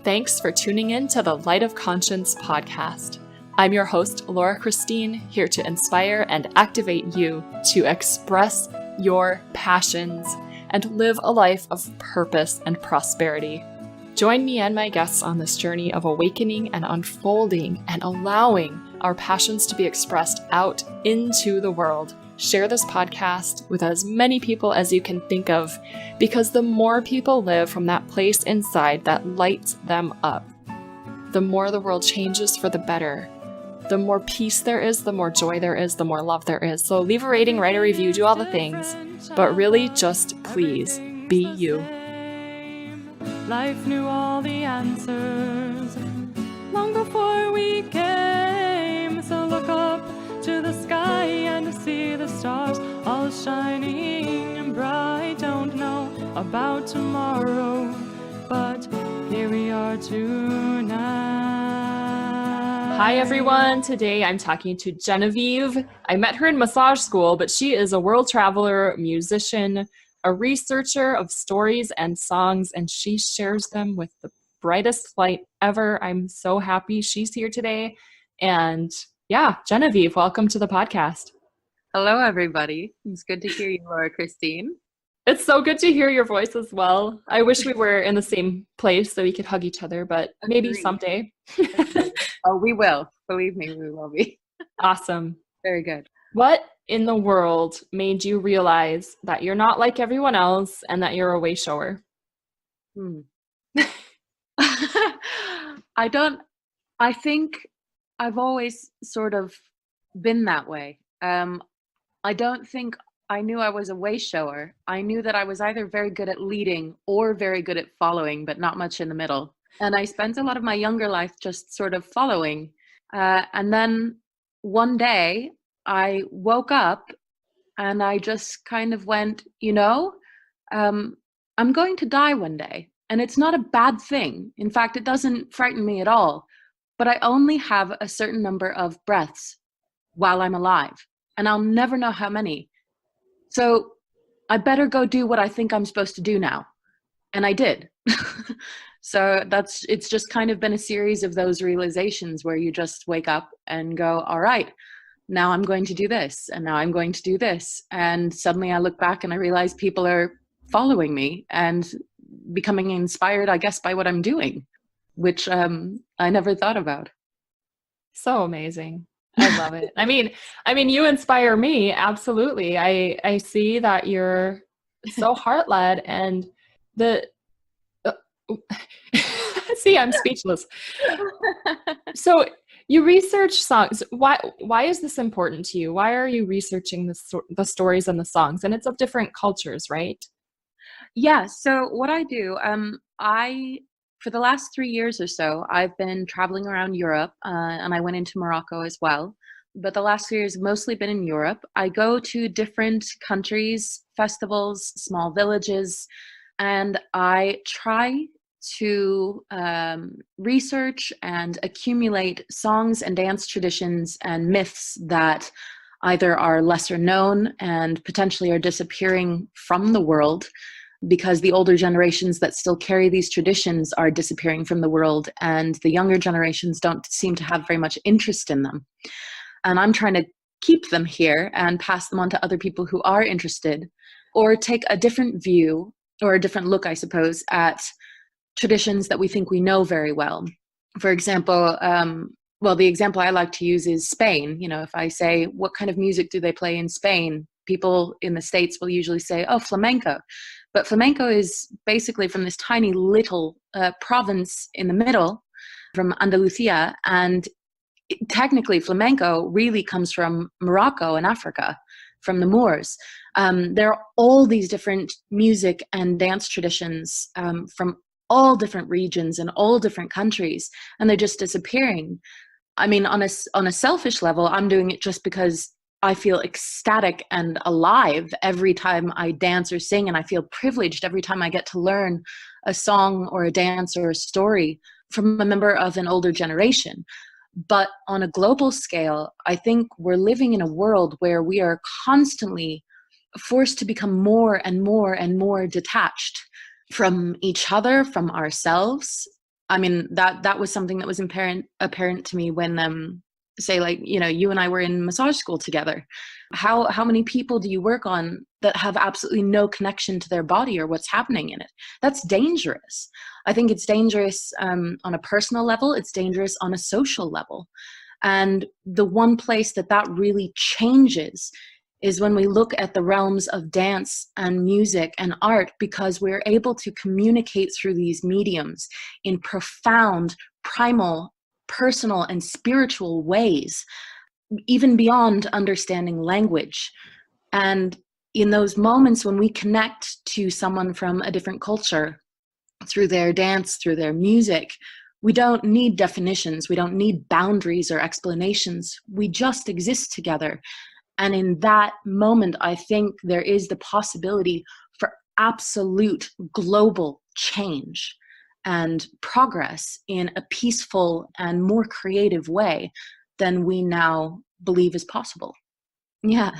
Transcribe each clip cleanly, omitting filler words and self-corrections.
Thanks for tuning in to the Light of Conscience podcast. I'm your host, Laura Christine, here to inspire and activate you to express your passions and live a life of purpose and prosperity. Join me and my guests on this journey of awakening and unfolding and allowing our passions to be expressed out into the world. Share this podcast with as many people as you can think of, because the more people live from that place inside that lights them up, the more the world changes for the better. The more peace there is, the more joy there is, the more love there is. So leave a rating, write a review, do all the things, but really just please be you. Life knew all the answers long before we came. So look up to the sky and see the stars all shining and bright. Don't know about tomorrow, but here we are tonight. Hi everyone, today I'm talking to Genevieve. I met her in massage school, but she is a world traveler, musician, a researcher of stories and songs, and she shares them with the brightest light ever. I'm so happy she's here today. And yeah, Genevieve, welcome to the podcast. Hello, everybody. It's good to hear you, Laura Christine. It's so good to hear your voice as well. I wish we were in the same place so we could hug each other, but maybe someday. Oh, we will. Believe me, we will be. Awesome. Very good. What in the world made you realize that you're not like everyone else and that you're a way shower? I think I've always sort of been that way. I don't think I knew I was a way shower. I knew that I was either very good at leading or very good at following, but not much in the middle. And I spent a lot of my younger life just sort of following. And then one day I woke up and I just kind of went, I'm going to die one day. And it's not a bad thing. In fact, it doesn't frighten me at all. But I only have a certain number of breaths while I'm alive. And I'll never know how many. So I better go do what I think I'm supposed to do now. And I did. So it's just kind of been a series of those realizations where you just wake up and go, all right, now I'm going to do this. And now I'm going to do this. And suddenly I look back and I realize people are following me and becoming inspired, I guess, by what I'm doing, which I never thought about. So amazing. I love it. I mean, you inspire me. Absolutely. I see that you're so heart-led and see, I'm speechless. So you research songs. Why is this important to you? Why are you researching the stories and the songs? And it's of different cultures, right? Yeah. So what I do, for the last 3 years or so, I've been traveling around Europe, and I went into Morocco as well. But the last 2 years have mostly been in Europe. I go to different countries, festivals, small villages, and I try to research and accumulate songs and dance traditions and myths that either are lesser known and potentially are disappearing from the world, because the older generations that still carry these traditions are disappearing from the world, and the younger generations don't seem to have very much interest in them. And I'm trying to keep them here and pass them on to other people who are interested, or take a different view or a different look, I suppose, at traditions that we think we know very well. For example, the example I like to use is Spain. If I say, what kind of music do they play in Spain? People in the States will usually say, oh, flamenco. But flamenco is basically from this tiny little province in the middle, from Andalusia. And technically, flamenco really comes from Morocco and Africa, from the Moors. There are all these different music and dance traditions from all different regions and all different countries, and they're just disappearing. I mean, on a selfish level, I'm doing it just because I feel ecstatic and alive every time I dance or sing, and I feel privileged every time I get to learn a song or a dance or a story from a member of an older generation. But on a global scale, I think we're living in a world where we are constantly forced to become more and more and more detached from each other, from ourselves, I mean, that was something that was apparent to me when say, like, you know, you and I were in massage school together. How many people do you work on that have absolutely no connection to their body or what's happening in it? That's dangerous. I think it's dangerous on a personal level. It's dangerous on a social level. And the one place that really changes is when we look at the realms of dance and music and art, because we're able to communicate through these mediums in profound, primal, personal, and spiritual ways, even beyond understanding language. And in those moments when we connect to someone from a different culture through their dance, through their music, we don't need definitions. We don't need boundaries or explanations. We just exist together. And in that moment, I think there is the possibility for absolute global change and progress in a peaceful and more creative way than we now believe is possible. Yeah.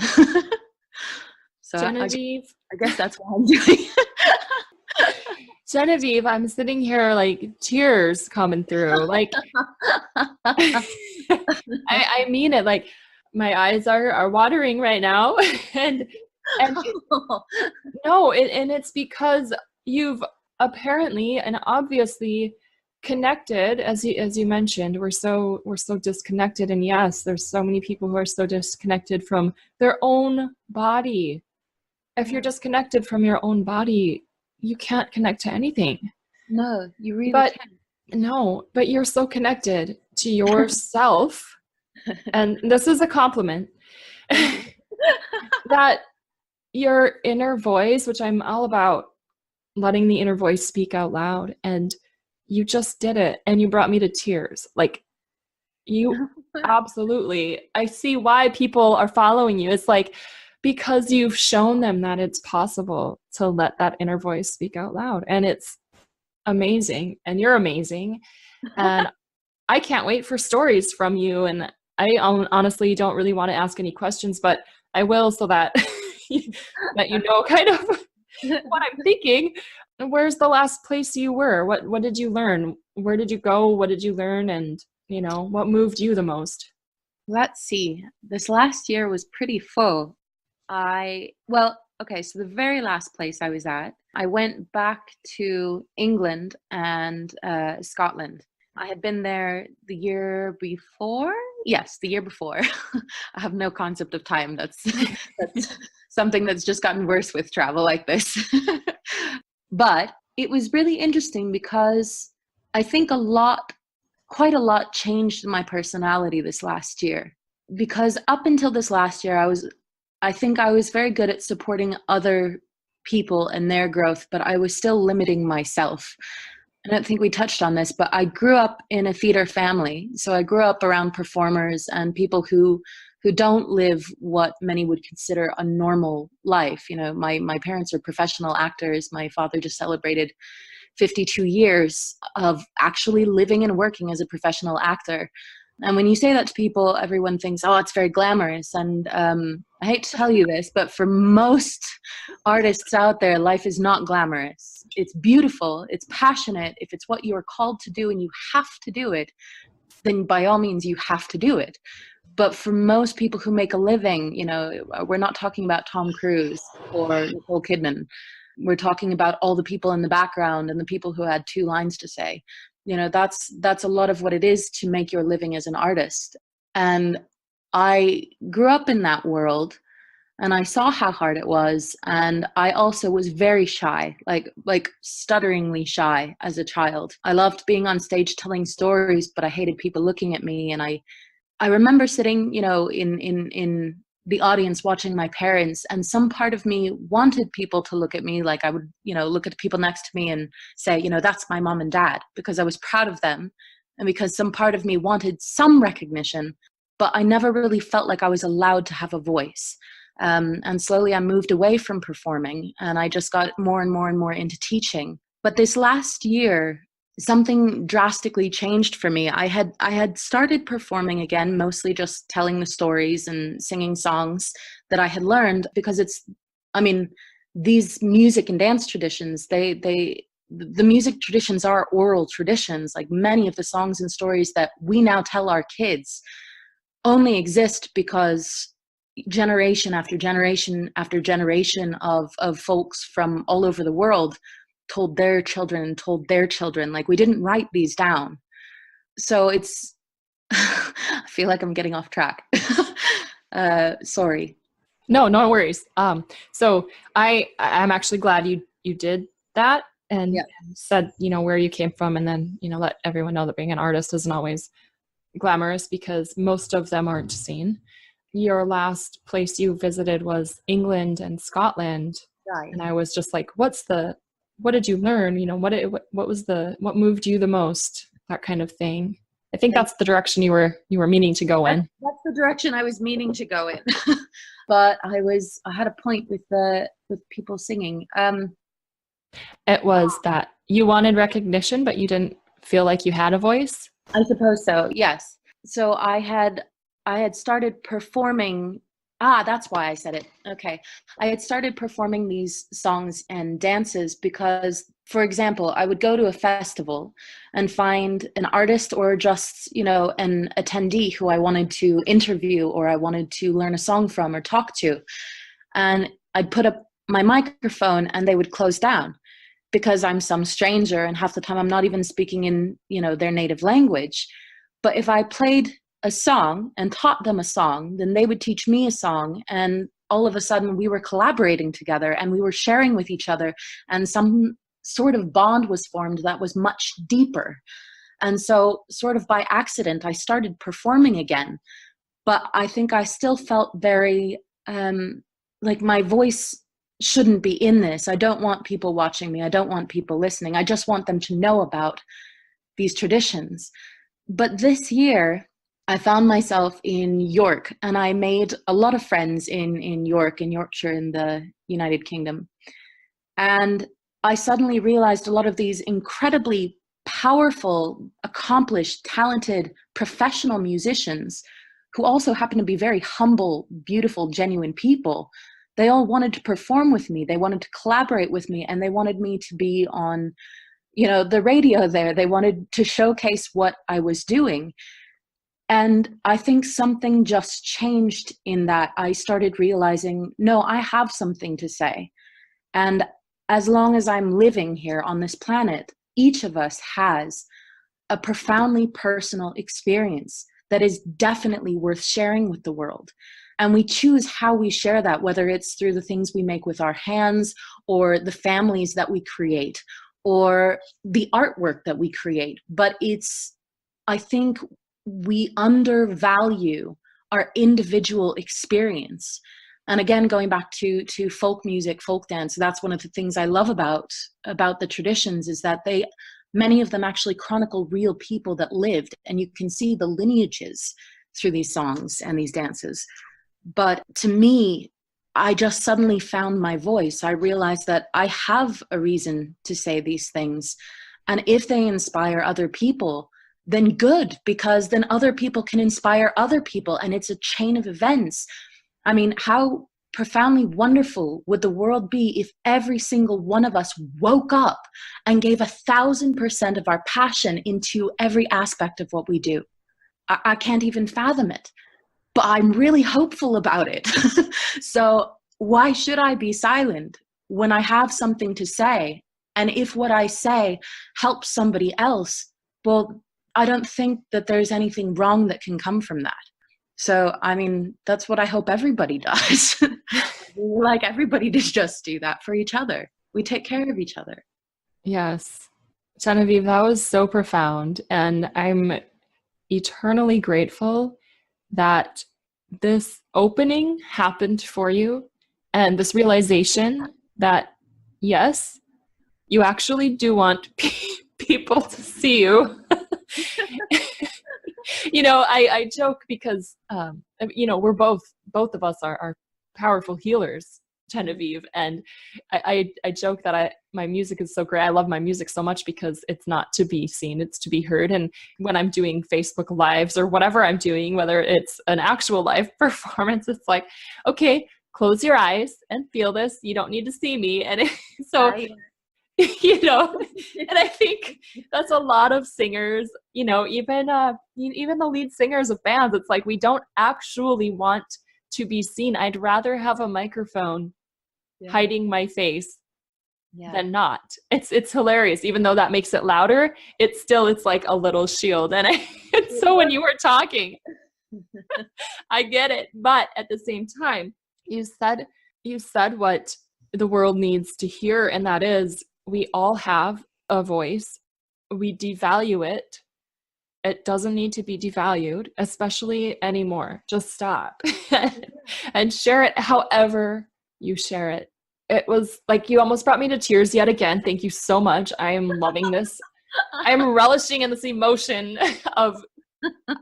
So Genevieve. I guess that's what I'm doing. Genevieve, I'm sitting here like tears coming through. Like, I mean it. Like, my eyes are watering right now, and no, and it's because you've apparently and obviously connected, as you mentioned. We're so disconnected, and yes, there's so many people who are so disconnected from their own body. If you're disconnected from your own body, you can't connect to anything. No, you really can't. No, but you're so connected to yourself. And this is a compliment, that your inner voice, which I'm all about letting the inner voice speak out loud, and you just did it, and you brought me to tears. Like, you absolutely, I see why people are following you. It's like, because you've shown them that it's possible to let that inner voice speak out loud, and it's amazing, and you're amazing. And I can't wait for stories from you. And I honestly don't really want to ask any questions, but I will, so that that you know kind of what I'm thinking. Where's the last place you were? What did you learn? Where did you go? What did you learn? And, you know, what moved you the most? Let's see. This last year was pretty full. Okay, so the very last place I was at, I went back to England and Scotland. I had been there the year before. Yes, the year before. I have no concept of time. That's something that's just gotten worse with travel like this. But it was really interesting because I think quite a lot changed in my personality this last year. Because up until this last year, I think I was very good at supporting other people and their growth, but I was still limiting myself. I don't think we touched on this, but I grew up in a theater family. So I grew up around performers and people who don't live what many would consider a normal life. You know, my parents are professional actors. My father just celebrated 52 years of actually living and working as a professional actor. And when you say that to people, everyone thinks, oh, it's very glamorous. And I hate to tell you this, but for most artists out there, life is not glamorous. It's beautiful. It's passionate. If it's what you are called to do and you have to do it, then by all means, you have to do it. But for most people who make a living, you know, we're not talking about Tom Cruise or Nicole Kidman. We're talking about all the people in the background and the people who had 2 lines to say. You know, that's a lot of what it is to make your living as an artist. And I grew up in that world, and I saw how hard it was. And I also was very shy, like stutteringly shy as a child. I loved being on stage telling stories, but I hated people looking at me. And I remember sitting, you know, in the audience watching my parents, and some part of me wanted people to look at me like I would, you know, look at the people next to me and say, you know, that's my mom and dad, because I was proud of them and because some part of me wanted some recognition, but I never really felt like I was allowed to have a voice. And slowly I moved away from performing, and I just got more and more and more into teaching. But this last year, something drastically changed for me. I had started performing again, mostly just telling the stories and singing songs that I had learned, because these music and dance traditions, they the music traditions are oral traditions. Like many of the songs and stories that we now tell our kids only exist because generation after generation after generation of folks from all over the world told their children. Like, we didn't write these down. So it's, I feel like I'm getting off track. Sorry. No worries. So I'm actually glad you did that and Yeah. said, where you came from, and then, let everyone know that being an artist isn't always glamorous, because most of them aren't seen. Your last place you visited was England and Scotland. Right. And I was just like, what did you learn? What moved you the most? That kind of thing. I think that's the direction you were meaning to go in. That's the direction I was meaning to go in. But I had a point with people singing. It was that you wanted recognition, but you didn't feel like you had a voice. I suppose so. Yes. So I had started performing. That's why I said it. Okay. I had started performing these songs and dances because, for example, I would go to a festival and find an artist or just, an attendee who I wanted to interview or I wanted to learn a song from or talk to. And I'd put up my microphone and they would close down because I'm some stranger, and half the time I'm not even speaking in, their native language. But if I played a song and taught them a song, then they would teach me a song, and all of a sudden we were collaborating together and we were sharing with each other, and some sort of bond was formed that was much deeper. And so, sort of by accident, I started performing again, but I think I still felt very like my voice shouldn't be in this. I don't want people watching me. I don't want people listening. I just want them to know about these traditions. But this year, I found myself in York, and I made a lot of friends in York, in Yorkshire, in the United Kingdom. And I suddenly realized a lot of these incredibly powerful, accomplished, talented, professional musicians who also happen to be very humble, beautiful, genuine people. They all wanted to perform with me. They wanted to collaborate with me, and they wanted me to be on, the radio there. They wanted to showcase what I was doing. And I think something just changed in that. I started realizing, no, I have something to say. And as long as I'm living here on this planet, each of us has a profoundly personal experience that is definitely worth sharing with the world. And we choose how we share that, whether it's through the things we make with our hands, or the families that we create, or the artwork that we create. But I think we undervalue our individual experience. And again, going back to folk music, folk dance, that's one of the things I love about the traditions, is that many of them actually chronicle real people that lived, and you can see the lineages through these songs and these dances. But to me, I just suddenly found my voice. I realized that I have a reason to say these things. And if they inspire other people, then good, because then other people can inspire other people, and it's a chain of events. I mean, how profoundly wonderful would the world be if every single one of us woke up and gave 1,000% of our passion into every aspect of what we do? I can't even fathom it, but I'm really hopeful about it. So why should I be silent when I have something to say? And if what I say helps somebody else, well, I don't think that there's anything wrong that can come from that. So, I mean, that's what I hope everybody does. Like, everybody to just do that for each other. We take care of each other. Yes. Genevieve, that was so profound. And I'm eternally grateful that this opening happened for you, and this realization that, yes, you actually do want people to see you. I joke because, we're both of us are powerful healers, Genevieve. And I joke that my music is so great. I love my music so much because it's not to be seen, it's to be heard. And when I'm doing Facebook Lives or whatever I'm doing, whether it's an actual live performance, it's like, okay, close your eyes and feel this. You don't need to see me. And so you know, and I think that's a lot of singers, you know, even the lead singers of bands, it's like, we don't actually want to be seen. I'd rather have a microphone hiding my face than not. It's hilarious. Even though that makes it louder, it's like a little shield. And so when you were talking, I get it. But at the same time, you said what the world needs to hear, and that is, we all have a voice. We devalue it. It doesn't need to be devalued, especially anymore. Just stop and share it however you share it. It was like, you almost brought me to tears yet again. Thank you so much. I am loving this. I am relishing in this emotion of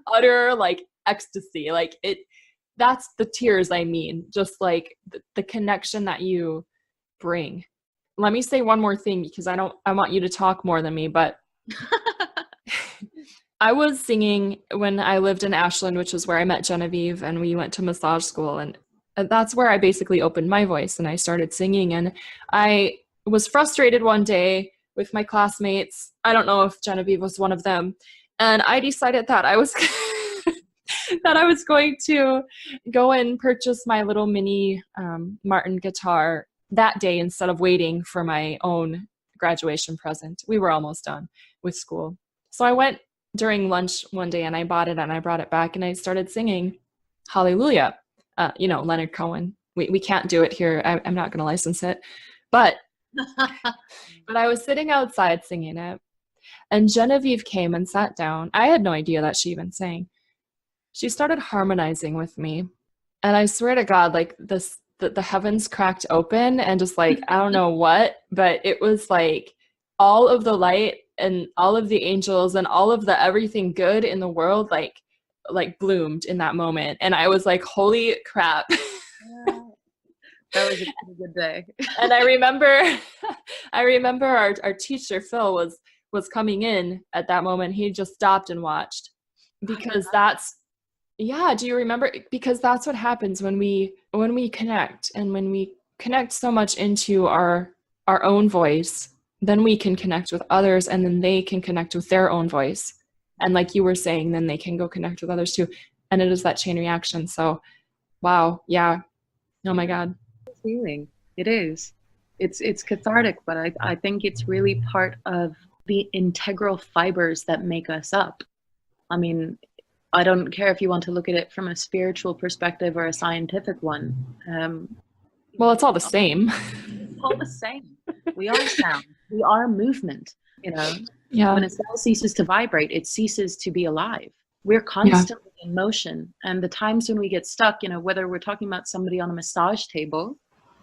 utter like ecstasy. Like that's the tears I mean. Just like the connection that you bring. Let me say one more thing, because I want you to talk more than me, but I was singing when I lived in Ashland, which is where I met Genevieve, and we went to massage school, and that's where I basically opened my voice and I started singing. And I was frustrated one day with my classmates. I don't know if Genevieve was one of them. And I decided that I was going to go and purchase my little mini Martin guitar that day instead of waiting for my own graduation present. We were almost done with school. So I went during lunch one day and I bought it and I brought it back and I started singing Hallelujah. Leonard Cohen. We can't do it here. I'm not going to license it. But I was sitting outside singing it, and Genevieve came and sat down. I had no idea that she even sang. She started harmonizing with me, and I swear to God, like the heavens cracked open, and just like, I don't know what, but it was like all of the light and all of the angels and all of the everything good in the world, like bloomed in that moment. And I was like, holy crap. That was a pretty good day. And I remember our teacher, Phil, was coming in at that moment. He just stopped and watched, because do you remember? Because that's what happens when we connect, and when we connect so much into our own voice, then we can connect with others, and then they can connect with their own voice. And like you were saying, then they can go connect with others too. And it is that chain reaction. So, wow. Yeah. Oh my God. Feeling. It is. It's cathartic, but I think it's really part of the integral fibers that make us up. I mean, I don't care if you want to look at it from a spiritual perspective or a scientific one. Well, it's all the same. It's all the same. We are sound. We are movement, you know. Yeah. When a cell ceases to vibrate, it ceases to be alive. We're constantly in motion. And the times when we get stuck, you know, whether we're talking about somebody on a massage table,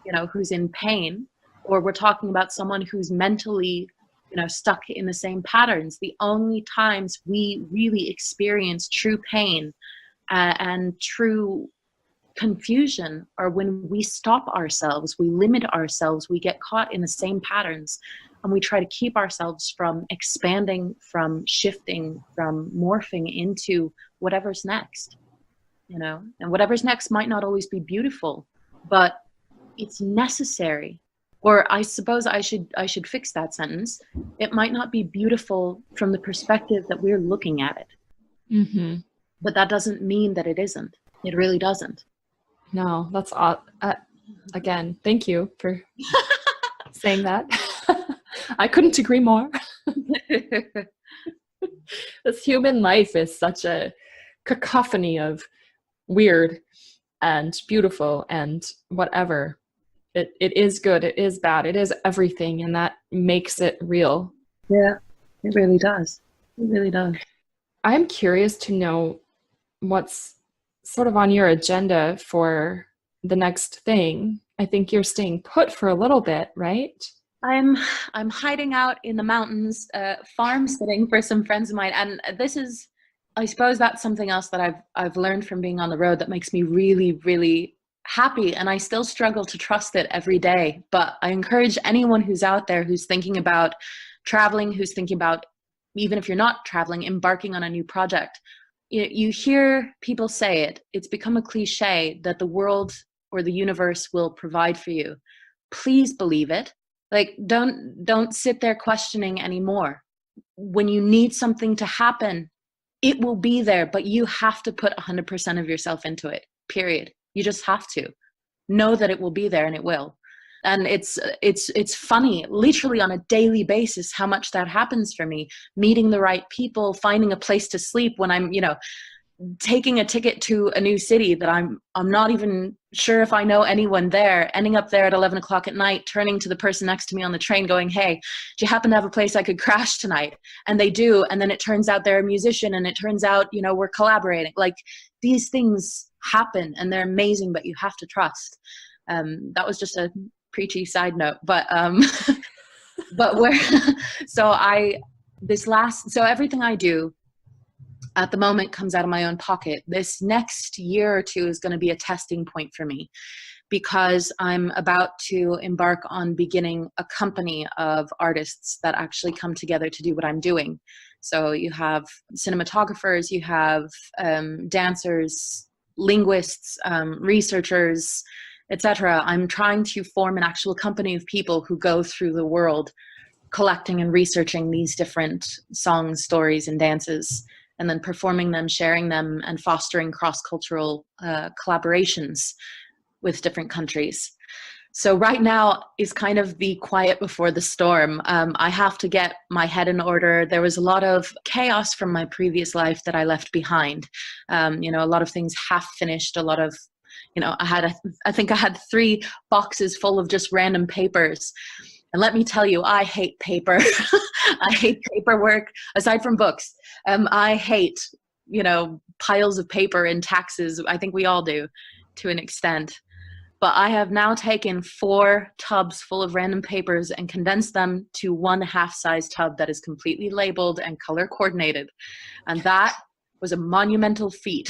you know, who's in pain, or we're talking about someone who's mentally, you know, stuck in the same patterns, the only times we really experience true pain and true confusion are when we stop ourselves, we limit ourselves, we get caught in the same patterns, and we try to keep ourselves from expanding, from shifting, from morphing into whatever's next, you know. And whatever's next might not always be beautiful, but it's necessary. Or I suppose I should fix that sentence. It might not be beautiful from the perspective that we're looking at it. Mm-hmm. But that doesn't mean that it isn't. It really doesn't. No, that's again, thank you for saying that. I couldn't agree more. This human life is such a cacophony of weird and beautiful and whatever. It is good, it is bad, it is everything, and that makes it real. Yeah, it really does. It really does. I'm curious to know what's sort of on your agenda for the next thing. I think you're staying put for a little bit, right? I'm hiding out in the mountains, farm sitting for some friends of mine, and this is, I suppose that's something else that I've learned from being on the road that makes me really, really happy, and I still struggle to trust it every day. But I encourage anyone who's out there who's thinking about traveling, who's thinking about, even if you're not traveling, embarking on a new project. You hear people say it. It's become a cliche that the world or the universe will provide for you. Please believe it. Like, don't sit there questioning anymore. When you need something to happen, it will be there, but you have to put 100% of yourself into it, period. You just have to know that it will be there, and it will. And it's funny, literally on a daily basis, how much that happens for me. Meeting the right people, finding a place to sleep when I'm, taking a ticket to a new city that I'm not even sure if I know anyone there, ending up there at 11 o'clock at night, turning to the person next to me on the train going, hey, do you happen to have a place I could crash tonight? And they do. And then it turns out they're a musician, and it turns out, we're collaborating. Like, these things happen and they're amazing, but you have to trust. That was just a preachy side note, but so everything I do at the moment comes out of my own pocket. This next year or two is going to be a testing point for me, because I'm about to embark on beginning a company of artists that actually come together to do what I'm doing. So you have cinematographers, you have dancers, linguists, researchers, etc. I'm trying to form an actual company of people who go through the world collecting and researching these different songs, stories, and dances, and then performing them, sharing them, and fostering cross-cultural collaborations with different countries. So right now is kind of the quiet before the storm. I have to get my head in order. There was a lot of chaos from my previous life that I left behind. A lot of things half finished, a lot of, I think I had 3 boxes full of just random papers. And let me tell you, I hate paper. I hate paperwork, aside from books. I hate, piles of paper and taxes. I think we all do to an extent. But I have now taken 4 tubs full of random papers and condensed them to 1 half-size tub that is completely labeled and color coordinated. And that was a monumental feat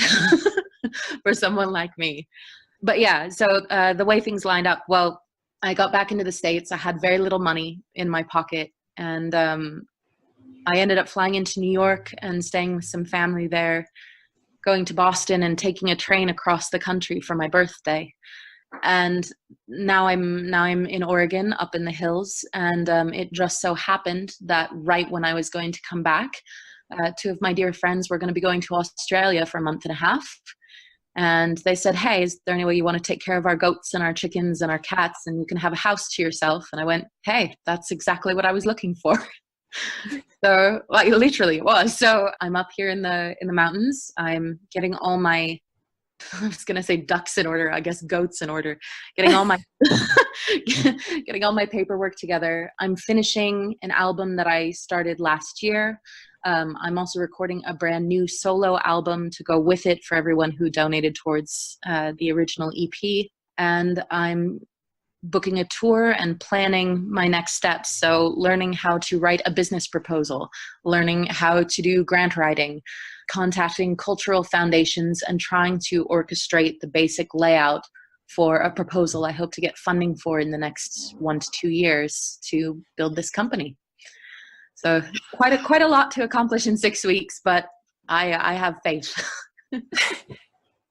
for someone like me. But yeah, so the way things lined up, well, I got back into the States. I had very little money in my pocket. And I ended up flying into New York and staying with some family there, going to Boston and taking a train across the country for my birthday. And now I'm in Oregon, up in the hills. And it just so happened that right when I was going to come back, 2 of my dear friends were going to be going to Australia for a month and a half. And they said, hey, is there any way you want to take care of our goats and our chickens and our cats, and you can have a house to yourself? And I went, hey, that's exactly what I was looking for. So, like, literally it was. So I'm up here in the mountains. I'm getting all my, I was going to say ducks in order, I guess goats in order, getting all my paperwork together. I'm finishing an album that I started last year. I'm also recording a brand new solo album to go with it for everyone who donated towards the original EP. And I'm booking a tour and planning my next steps. So learning how to write a business proposal, learning how to do grant writing, contacting cultural foundations, and trying to orchestrate the basic layout for a proposal I hope to get funding for in the next 1 to 2 years to build this company. So quite a lot to accomplish in 6 weeks, but I have faith.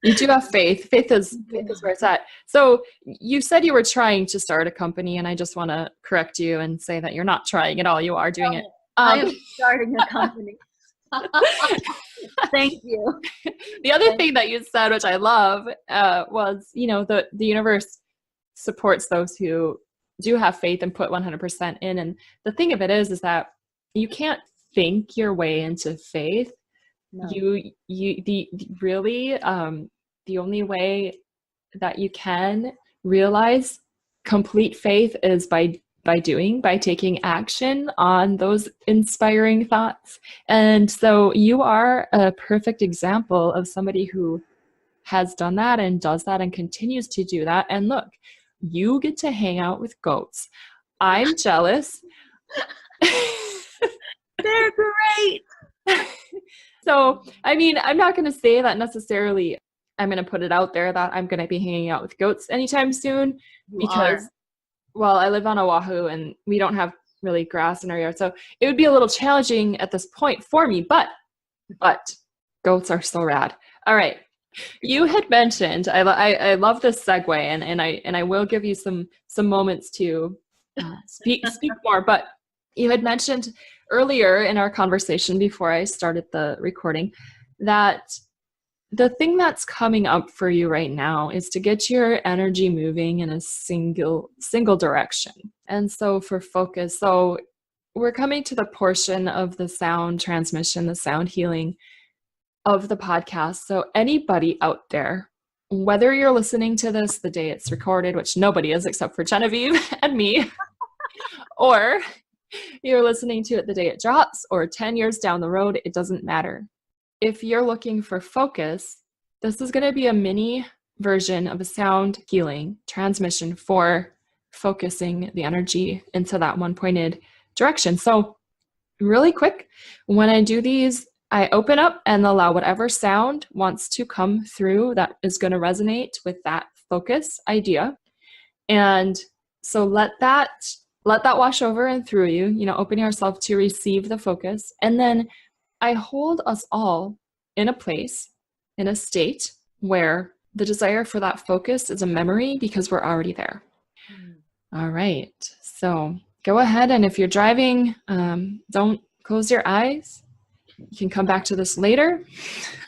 You do have faith. Faith is where it's at. So you said you were trying to start a company, and I just want to correct you and say that you're not trying at all. You are doing it. I am starting a company. Thank you. The other thing that you said, which I love, was, the universe supports those who do have faith and put 100% in. And the thing of it is that you can't think your way into faith. No. The only way that you can realize complete faith is by taking action on those inspiring thoughts. And so you are a perfect example of somebody who has done that and does that and continues to do that. And look, you get to hang out with goats. I'm jealous. They're great. So, I mean, I'm not going to say that necessarily I'm going to put it out there that I'm going to be hanging out with goats anytime soon, because, well, I live on Oahu and we don't have really grass in our yard. So it would be a little challenging at this point for me, but goats are so rad. All right. You had mentioned, I love this segue, and I will give you some moments to speak more. But you had mentioned earlier in our conversation before I started the recording that the thing that's coming up for you right now is to get your energy moving in a single direction. And so for focus, so we're coming to the portion of the sound transmission, the sound healing of the podcast. So anybody out there, whether you're listening to this the day it's recorded, which nobody is except for Genevieve and me, or you're listening to it the day it drops, or 10 years down the road, it doesn't matter. If you're looking for focus, this is going to be a mini version of a sound healing transmission for focusing the energy into that one pointed direction. So really quick, when I do these, I open up and allow whatever sound wants to come through that is going to resonate with that focus idea. And so let that wash over and through you, opening yourself to receive the focus. And then I hold us all in a place, in a state where the desire for that focus is a memory because we're already there. All right. So go ahead. And if you're driving, don't close your eyes. You can come back to this later.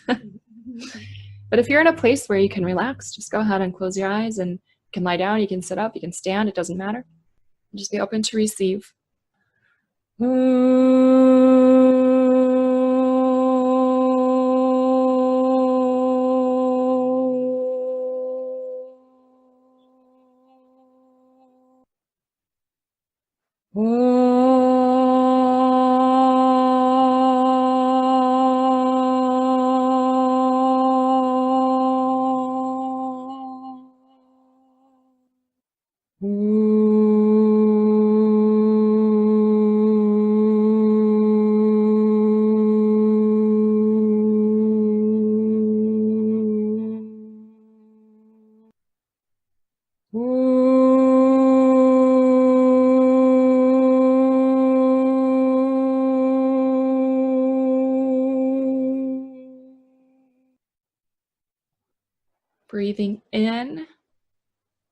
But if you're in a place where you can relax, just go ahead and close your eyes, and you can lie down, you can sit up, you can stand, it doesn't matter. Just be open to receive. Breathing in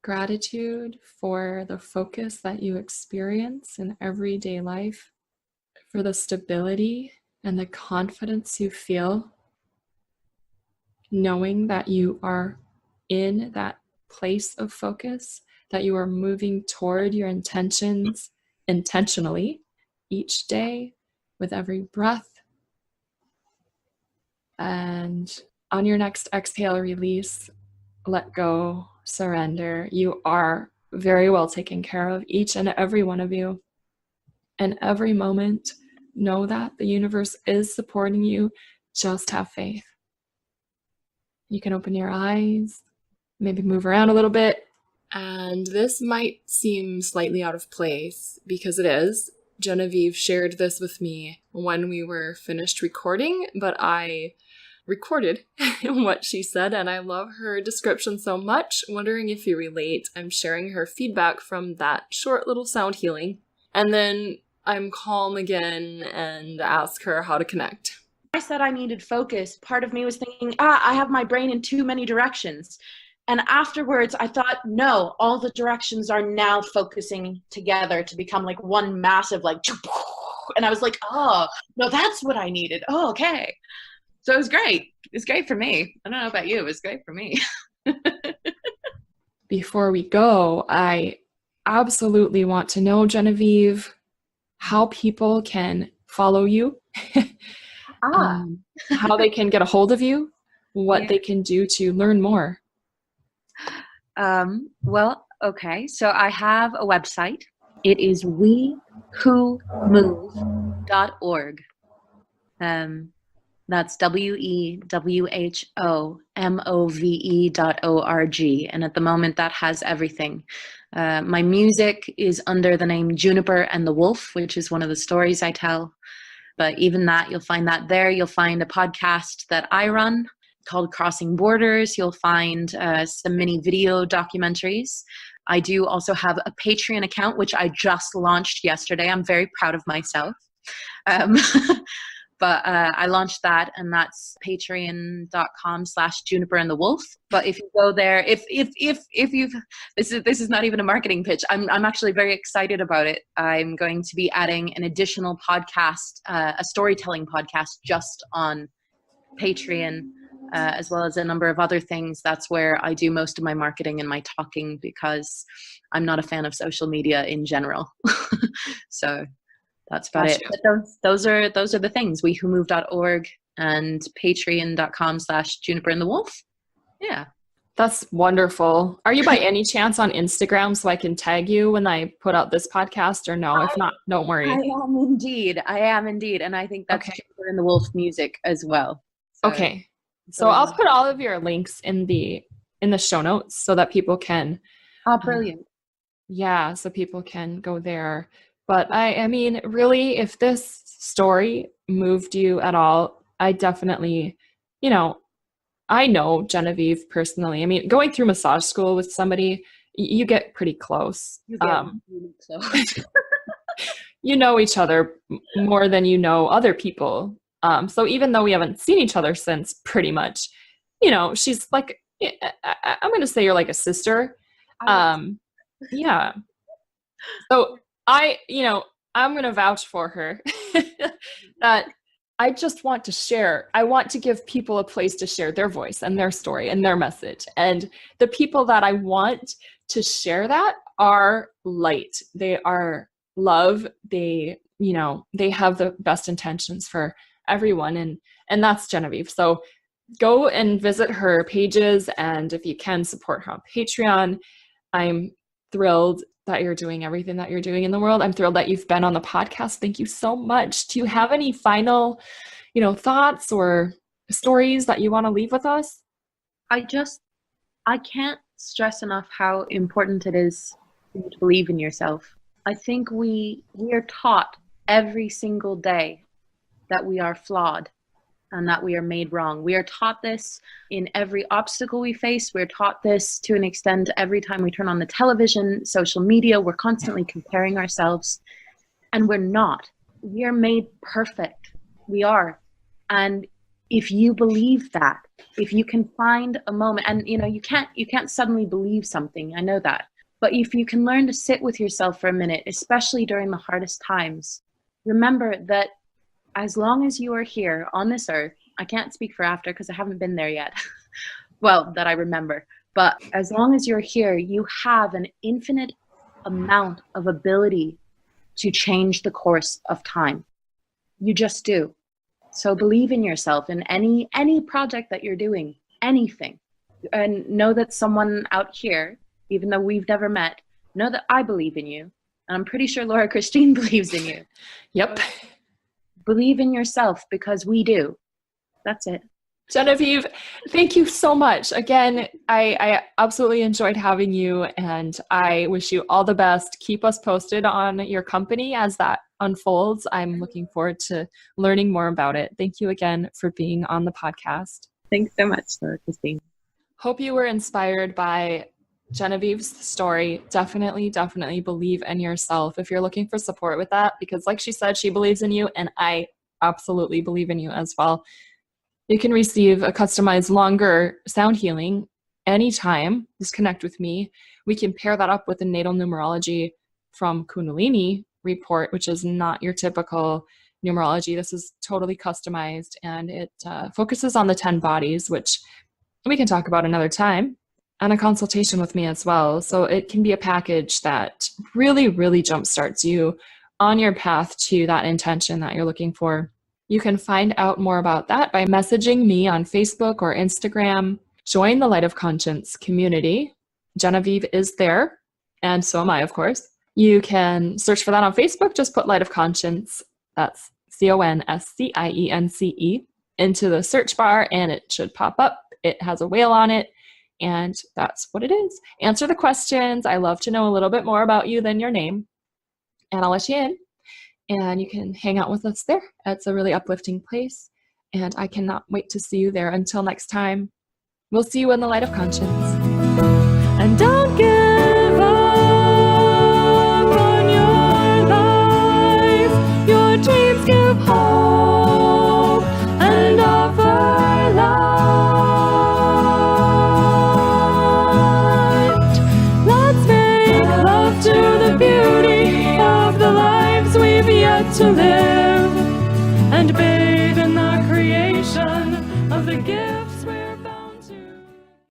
gratitude for the focus that you experience in everyday life, for the stability and the confidence you feel, knowing that you are in that place of focus, that you are moving toward your intentions intentionally each day with every breath. And on your next exhale, release, let go, surrender. You are very well taken care of, each and every one of you. And every moment, know that the universe is supporting you. Just have faith. You can open your eyes, maybe move around a little bit. And this might seem slightly out of place because it is. Genevieve shared this with me when we were finished recording, but I recorded what she said, and I love her description so much. Wondering if you relate. I'm sharing her feedback from that short little sound healing, and then I'm calm again and ask her how to connect. I said I needed focus. Part of me was thinking, I have my brain in too many directions. And afterwards, I thought, no, all the directions are now focusing together to become like one massive, like, and I was like, oh, no, that's what I needed. Oh, okay. So it was great. It's great for me. I don't know about you. It was great for me. Before we go, I absolutely want to know, Genevieve, how people can follow you, how they can get a hold of you, what they can do to learn more. Well, okay. So I have a website. It is wewhomove.org. That's WEWHOMOVE.org. And at the moment, that has everything. My music is under the name Juniper and the Wolf, which is one of the stories I tell. But even that, you'll find that there. You'll find a podcast that I run called Crossing Borders. You'll find some mini video documentaries. I do also have a Patreon account, which I just launched yesterday. I'm very proud of myself. But I launched that, and that's patreon.com/Juniper and the Wolf. But if you go there, if you've, this is not even a marketing pitch. I'm actually very excited about it. I'm going to be adding an additional podcast, a storytelling podcast just on Patreon, as well as a number of other things. That's where I do most of my marketing and my talking, because I'm not a fan of social media in general. So that's about it. But those are the things. WeWhoMove.org and patreon.com/Juniper and the Wolf. Yeah. That's wonderful. Are you by any chance on Instagram so I can tag you when I put out this podcast, or no? If not, don't worry. I am indeed. And I think that's Juniper and the Wolf music as well. So, okay. So I'll put all of your links in the show notes so that people can. Oh, brilliant. Yeah, so people can go there. But I mean, really, if this story moved you at all, I definitely, I know Genevieve personally. I mean, going through massage school with somebody, you get pretty close. You get really close. You know each other more than you know other people. So even though we haven't seen each other since, pretty much, she's like, I'm going to say you're like a sister. Yeah. So I'm going to vouch for her that I just want to share. I want to give people a place to share their voice and their story and their message. And the people that I want to share that are light. They are love. They have the best intentions for everyone. And that's Genevieve. So go and visit her pages. And if you can, support her on Patreon. I'm thrilled that you're doing everything that you're doing in the world. I'm thrilled that you've been on the podcast. Thank you so much. Do you have any final, thoughts or stories that you want to leave with us? I can't stress enough how important it is for you to believe in yourself. I think we are taught every single day that we are flawed and that we are made wrong. We are taught this in every obstacle we face. We're taught this to an extent every time we turn on the television, social media. We're constantly comparing ourselves, and we're not. We are made perfect. We are. And if you believe that, if you can find a moment, and you can't suddenly believe something, I know that. But if you can learn to sit with yourself for a minute, especially during the hardest times, remember that as long as you are here on this earth, I can't speak for after because I haven't been there yet. Well, that I remember. But as long as you're here, you have an infinite amount of ability to change the course of time. You just do. So believe in yourself in any project that you're doing, anything. And know that someone out here, even though we've never met, know that I believe in you. And I'm pretty sure Laura Christine believes in you. Yep. Believe in yourself, because we do. That's it. Genevieve, thank you so much. Again, I absolutely enjoyed having you, and I wish you all the best. Keep us posted on your company as that unfolds. I'm looking forward to learning more about it. Thank you again for being on the podcast. Thanks so much, Laura Christine. Hope you were inspired by Genevieve's story. Definitely believe in yourself if you're looking for support with that, because like she said, she believes in you, and I absolutely believe in you as well. You can receive a customized longer sound healing anytime. Just connect with me. We can pair that up with the natal numerology from Kundalini report, which is not your typical numerology. This is totally customized, and it focuses on the 10 bodies, which we can talk about another time, and a consultation with me as well. So it can be a package that really jumpstarts you on your path to that intention that you're looking for. You can find out more about that by messaging me on Facebook or Instagram. Join the Light of Conscience community. Genevieve is there, and so am I, of course. You can search for that on Facebook. Just put Light of Conscience, that's CONSCIENCE, into the search bar, and it should pop up. It has a whale on it, and that's what it is. Answer the questions. I love to know a little bit more about you than your name, and I'll let you in. And you can hang out with us there. It's a really uplifting place, and I cannot wait to see you there. Until next time, we'll see you in the Light of Conscience. And don't give up on your life. Your dreams give hope. to give.